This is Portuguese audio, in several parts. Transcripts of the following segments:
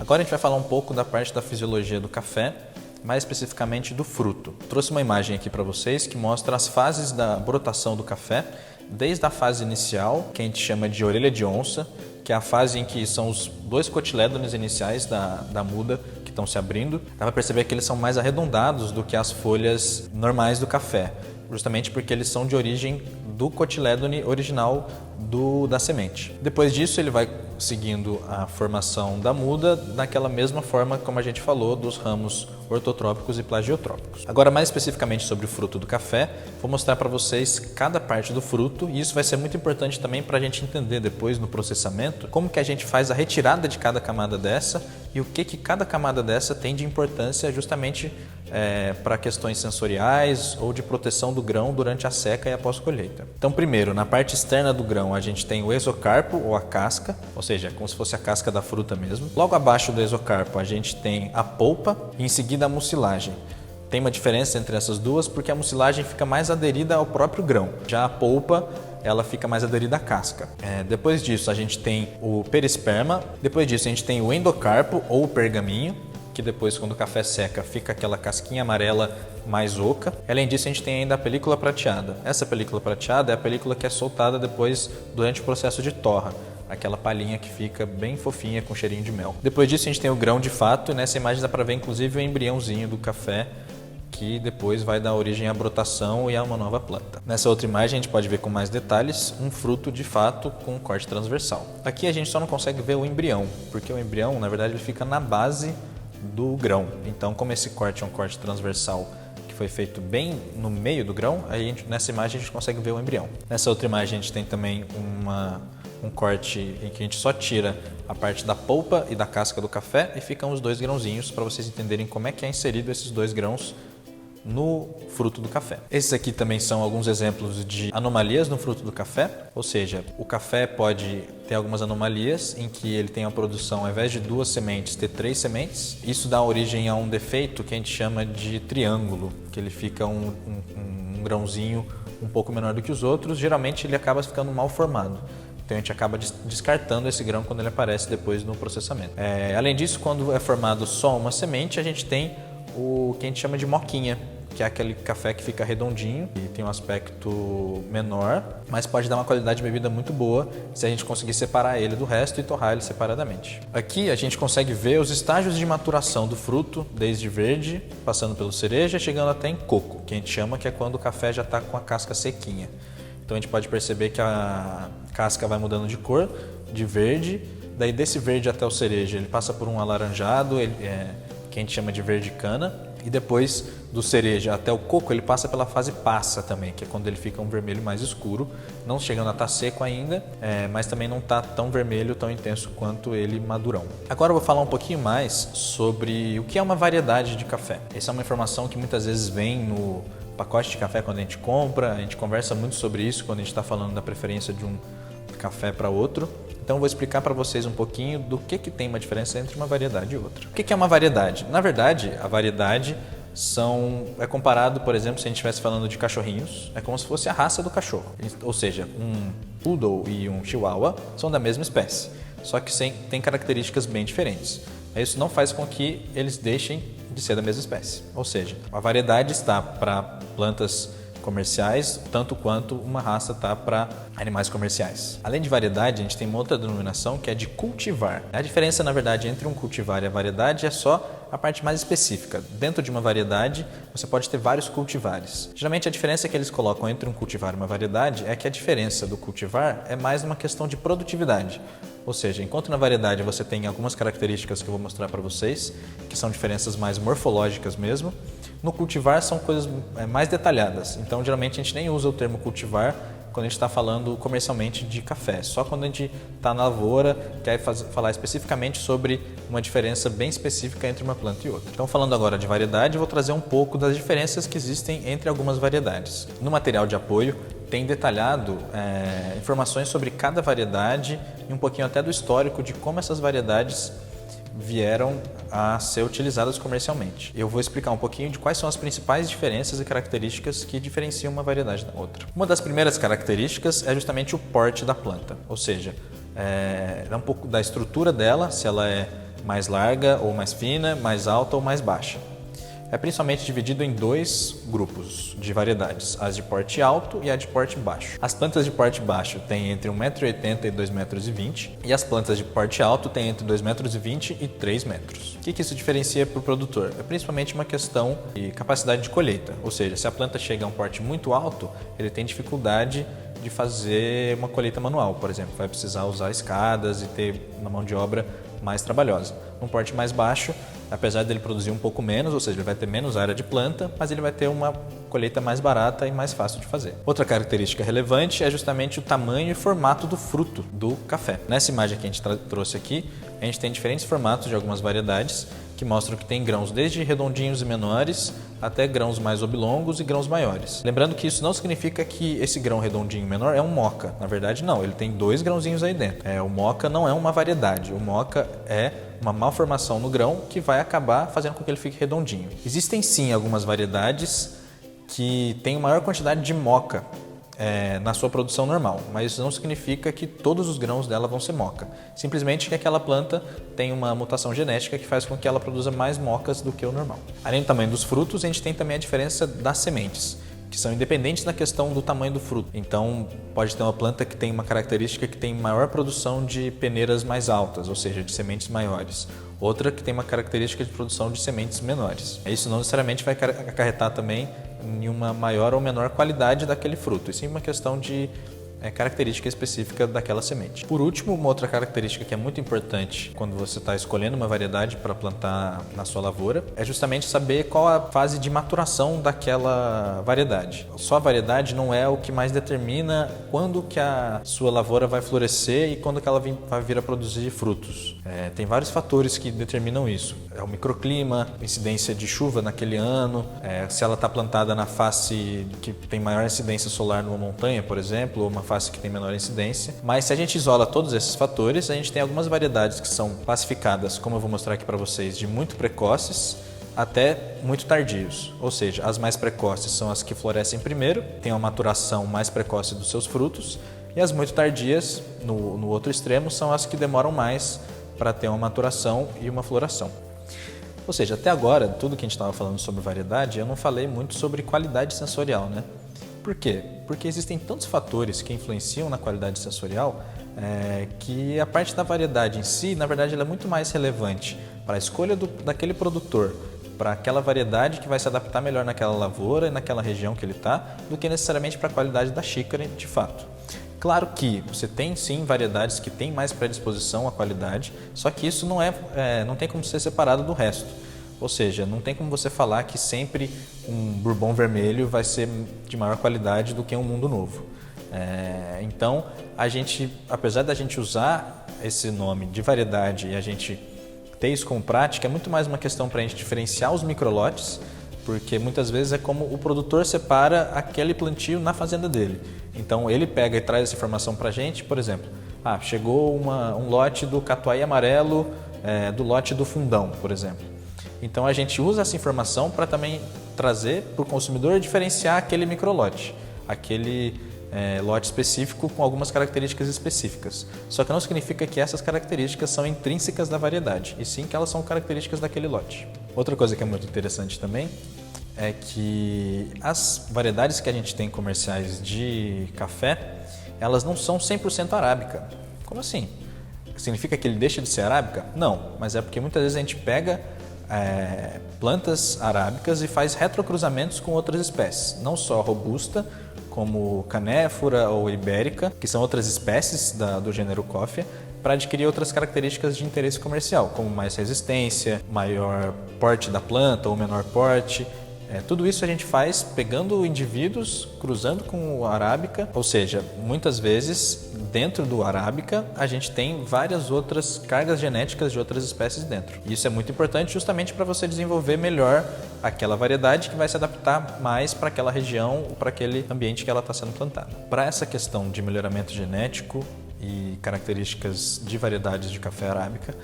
Agora a gente vai falar um pouco da parte da fisiologia do café, mais especificamente do fruto. Trouxe uma imagem aqui para vocês que mostra as fases da brotação do café, desde a fase inicial, que a gente chama de orelha de onça, que é a fase em que são os dois cotilédones iniciais da muda que estão se abrindo. Dá para perceber que eles são mais arredondados do que as folhas normais do café, justamente porque eles são de origem do cotilédone original da semente. Depois disso, ele vai seguindo a formação da muda naquela mesma forma como a gente falou dos ramos ortotrópicos e plagiotrópicos. Agora, mais especificamente sobre o fruto do café, vou mostrar para vocês cada parte do fruto, e isso vai ser muito importante também para a gente entender depois no processamento como que a gente faz a retirada de cada camada dessa e o que cada camada dessa tem de importância justamente para questões sensoriais ou de proteção do grão durante a seca e após colheita. Então, primeiro, na parte externa do grão, a gente tem o exocarpo ou a casca, ou seja, é como se fosse a casca da fruta mesmo. Logo abaixo do exocarpo, a gente tem a polpa e em seguida a mucilagem. Tem uma diferença entre essas duas porque a mucilagem fica mais aderida ao próprio grão, já a polpa ela fica mais aderida à casca. Depois disso, a gente tem o perisperma, depois disso a gente tem o endocarpo ou o pergaminho, que depois, quando o café seca, fica aquela casquinha amarela mais oca. Além disso, a gente tem ainda a película prateada. Essa película prateada é a película que é soltada depois durante o processo de torra, aquela palhinha que fica bem fofinha com cheirinho de mel. Depois disso, a gente tem o grão de fato, e nessa imagem dá para ver inclusive o embriãozinho do café, que depois vai dar origem à brotação e a uma nova planta. Nessa outra imagem a gente pode ver com mais detalhes um fruto de fato com corte transversal. Aqui a gente só não consegue ver o embrião, porque o embrião, na verdade, ele fica na base do grão. Então, como esse corte é um corte transversal que foi feito bem no meio do grão, aí nessa imagem a gente consegue ver o embrião. Nessa outra imagem a gente tem também um corte em que a gente só tira a parte da polpa e da casca do café e ficam os dois grãozinhos para vocês entenderem como é que é inserido esses dois grãos no fruto do café. Esses aqui também são alguns exemplos de anomalias no fruto do café, ou seja, o café pode ter algumas anomalias em que ele tem a produção, ao invés de 2 sementes, ter 3 sementes. Isso dá origem a um defeito que a gente chama de triângulo, que ele fica um grãozinho um pouco menor do que os outros. Geralmente ele acaba ficando mal formado. Então a gente acaba descartando esse grão quando ele aparece depois no processamento. Além disso, quando é formado só uma semente, a gente tem o que a gente chama de moquinha, que é aquele café que fica redondinho e tem um aspecto menor, mas pode dar uma qualidade de bebida muito boa se a gente conseguir separar ele do resto e torrar ele separadamente. Aqui a gente consegue ver os estágios de maturação do fruto, desde verde, passando pelo cereja, chegando até em coco, que a gente chama que é quando o café já está com a casca sequinha. Então a gente pode perceber que a casca vai mudando de cor, de verde, daí desse verde até o cereja ele passa por um alaranjado, que a gente chama de verde cana, e depois do cereja até o coco ele passa pela fase passa também, que é quando ele fica um vermelho mais escuro, não chegando a estar seco ainda, mas também não está tão vermelho, tão intenso quanto ele madurão. Agora eu vou falar um pouquinho mais sobre o que é uma variedade de café. Essa é uma informação que muitas vezes vem no pacote de café quando a gente compra, a gente conversa muito sobre isso quando a gente está falando da preferência de um café para outro. Então eu vou explicar para vocês um pouquinho do que tem uma diferença entre uma variedade e outra. O que é uma variedade? Na verdade, a variedade é comparado, por exemplo, se a gente estivesse falando de cachorrinhos, é como se fosse a raça do cachorro. Ou seja, um poodle e um chihuahua são da mesma espécie, só que têm características bem diferentes. Isso não faz com que eles deixem de ser da mesma espécie. Ou seja, a variedade está para plantas comerciais, tanto quanto uma raça está para animais comerciais. Além de variedade, a gente tem uma outra denominação que é de cultivar. A diferença, na verdade, entre um cultivar e a variedade é só a parte mais específica. Dentro de uma variedade, você pode ter vários cultivares. Geralmente, a diferença que eles colocam entre um cultivar e uma variedade é que a diferença do cultivar é mais uma questão de produtividade. Ou seja, enquanto na variedade você tem algumas características que eu vou mostrar para vocês, que são diferenças mais morfológicas mesmo, no cultivar são coisas mais detalhadas. Então, geralmente, a gente nem usa o termo cultivar quando a gente está falando comercialmente de café. Só quando a gente está na lavoura, quer falar especificamente sobre uma diferença bem específica entre uma planta e outra. Então, falando agora de variedade, eu vou trazer um pouco das diferenças que existem entre algumas variedades. No material de apoio, tem detalhado informações sobre cada variedade e um pouquinho até do histórico de como essas variedades vieram a ser utilizadas comercialmente. Eu vou explicar um pouquinho de quais são as principais diferenças e características que diferenciam uma variedade da outra. Uma das primeiras características é justamente o porte da planta, ou seja, é um pouco da estrutura dela, se ela é mais larga ou mais fina, mais alta ou mais baixa. É principalmente dividido em dois grupos de variedades, as de porte alto e a de porte baixo. As plantas de porte baixo têm entre 1,80 m e 2,20 m e as plantas de porte alto têm entre 2,20 m e 3 metros. O que isso diferencia para o produtor? É principalmente uma questão de capacidade de colheita, ou seja, se a planta chega a um porte muito alto, ele tem dificuldade de fazer uma colheita manual, por exemplo, vai precisar usar escadas e ter uma mão de obra mais trabalhosa. Num porte mais baixo, apesar dele produzir um pouco menos, ou seja, ele vai ter menos área de planta, mas ele vai ter uma colheita mais barata e mais fácil de fazer. Outra característica relevante é justamente o tamanho e formato do fruto do café. Nessa imagem que a gente trouxe aqui, a gente tem diferentes formatos de algumas variedades que mostram que tem grãos desde redondinhos e menores até grãos mais oblongos e grãos maiores. Lembrando que isso não significa que esse grão redondinho menor é um moca. Na verdade, não. Ele tem 2 grãozinhos aí dentro. O moca não é uma variedade. O moca é uma malformação no grão que vai acabar fazendo com que ele fique redondinho. Existem sim algumas variedades que têm maior quantidade de moca na sua produção normal, mas isso não significa que todos os grãos dela vão ser moca. Simplesmente que aquela planta tem uma mutação genética que faz com que ela produza mais mocas do que o normal. Além do tamanho dos frutos, a gente tem também a diferença das sementes, que são independentes da questão do tamanho do fruto. Então, pode ter uma planta que tem uma característica que tem maior produção de peneiras mais altas, ou seja, de sementes maiores. Outra que tem uma característica de produção de sementes menores. Isso não necessariamente vai acarretar também em uma maior ou menor qualidade daquele fruto, e sim uma questão de característica específica daquela semente. Por último, uma outra característica que é muito importante quando você está escolhendo uma variedade para plantar na sua lavoura é justamente saber qual a fase de maturação daquela variedade. Só a variedade não é o que mais determina quando que a sua lavoura vai florescer e quando que ela vai vir a produzir frutos. Tem vários fatores que determinam isso. É o microclima, incidência de chuva naquele ano, se ela está plantada na face que tem maior incidência solar numa montanha, por exemplo, ou uma face que tem menor incidência. Mas se a gente isola todos esses fatores, a gente tem algumas variedades que são classificadas, como eu vou mostrar aqui para vocês, de muito precoces até muito tardios. Ou seja, as mais precoces são as que florescem primeiro, têm uma maturação mais precoce dos seus frutos, e as muito tardias, no outro extremo, são as que demoram mais para ter uma maturação e uma floração. Ou seja, até agora, tudo que a gente estava falando sobre variedade, eu não falei muito sobre qualidade sensorial, né? Por quê? Porque existem tantos fatores que influenciam na qualidade sensorial que a parte da variedade em si, na verdade, ela é muito mais relevante para a escolha daquele produtor, para aquela variedade que vai se adaptar melhor naquela lavoura e naquela região que ele está, do que necessariamente para a qualidade da xícara de fato. Claro que você tem sim variedades que têm mais predisposição à qualidade, só que isso não tem como ser separado do resto. Ou seja, não tem como você falar que sempre um bourbon vermelho vai ser de maior qualidade do que um mundo novo. Então, apesar da gente usar esse nome de variedade e a gente ter isso como prática, é muito mais uma questão para a gente diferenciar os microlotes, porque muitas vezes é como o produtor separa aquele plantio na fazenda dele. Então, ele pega e traz essa informação para a gente, por exemplo, chegou um lote do catuai amarelo do lote do fundão, por exemplo. Então a gente usa essa informação para também trazer para o consumidor diferenciar aquele microlote, aquele lote específico com algumas características específicas. Só que não significa que essas características são intrínsecas da variedade, e sim que elas são características daquele lote. Outra coisa que é muito interessante também é que as variedades que a gente tem comerciais de café, elas não são 100% arábica. Como assim? Significa que ele deixa de ser arábica? Não, mas é porque muitas vezes a gente pega plantas arábicas e faz retrocruzamentos com outras espécies, não só robusta, como canéfora ou ibérica, que são outras espécies do gênero Coffea, para adquirir outras características de interesse comercial, como mais resistência, maior porte da planta ou menor porte. Tudo isso a gente faz pegando indivíduos, cruzando com o arábica, ou seja, muitas vezes dentro do arábica a gente tem várias outras cargas genéticas de outras espécies dentro. E isso é muito importante justamente para você desenvolver melhor aquela variedade que vai se adaptar mais para aquela região ou para aquele ambiente que ela está sendo plantada. Para essa questão de melhoramento genético e características de variedades de café arábica,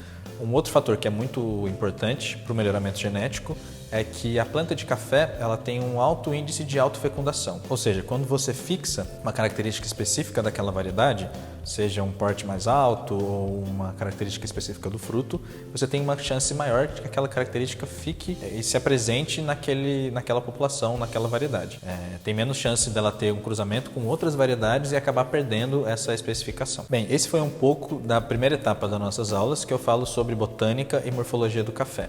um outro fator que é muito importante para o melhoramento genético é que a planta de café ela tem um alto índice de autofecundação. Ou seja, quando você fixa uma característica específica daquela variedade, seja um porte mais alto ou uma característica específica do fruto, você tem uma chance maior de que aquela característica fique e se apresente naquela população, naquela variedade. Tem menos chance dela ter um cruzamento com outras variedades e acabar perdendo essa especificação. Bem, esse foi um pouco da primeira etapa das nossas aulas, que eu falo sobre botânica e morfologia do café.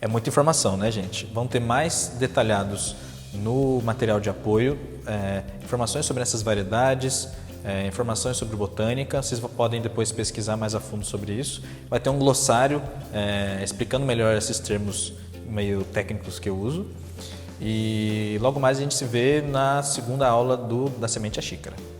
É muita informação, né, gente? Vão ter mais detalhados no material de apoio, informações sobre essas variedades, informações sobre botânica. Vocês podem depois pesquisar mais a fundo sobre isso. Vai ter um glossário explicando melhor esses termos meio técnicos que eu uso. E logo mais a gente se vê na segunda aula da Semente à Xícara.